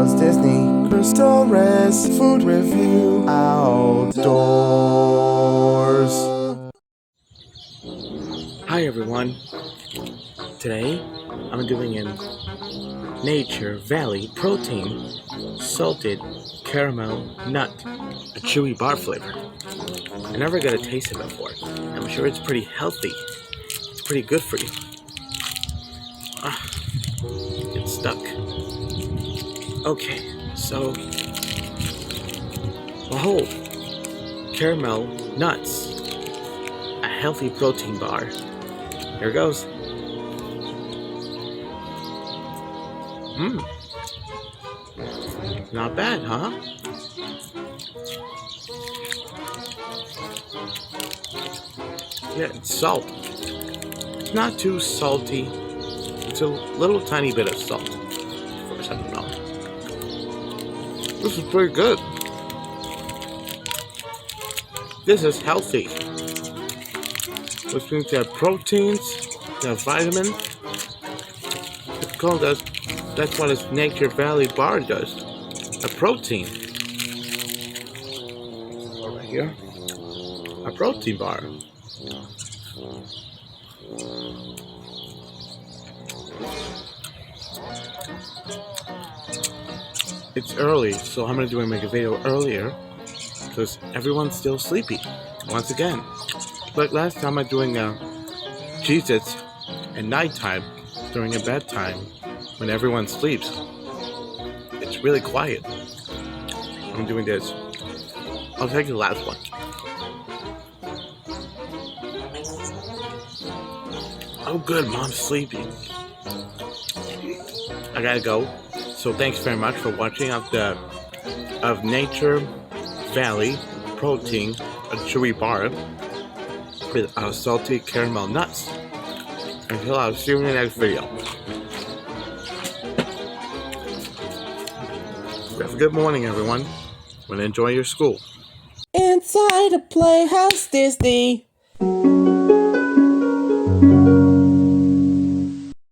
Playhouse Disney. Cris Torres, food review outdoors. Hi everyone. Today I'm doing a Nature Valley protein salted caramel nut, a chewy bar flavor. I never got a taste of it before. I'm sure it's pretty healthy. It's pretty good for you. It's stuck. Okay, so behold, caramel nuts, a healthy protein bar. Here it goes. Not bad, huh? Yeah, it's salt. It's not too salty. It's a little tiny bit of salt. Of course, I don't know. This is pretty good. This is healthy. Which means they have proteins, they have vitamins. It's called that's what a Nature Valley bar does. A protein. Right here. A protein bar. It's early, so I'm gonna make a video earlier because everyone's still sleepy. Once again. Like last time I'm doing Cheez-Its at nighttime during a bedtime when everyone sleeps. It's really quiet. I'm doing this. I'll take the last one. Oh good, Mom's sleeping. I gotta go. So thanks very much for watching of Nature Valley Protein, a chewy bar with salty caramel nuts. Until I'll see you in the next video. Have a good morning, everyone. And enjoy your school. Inside a Playhouse Disney.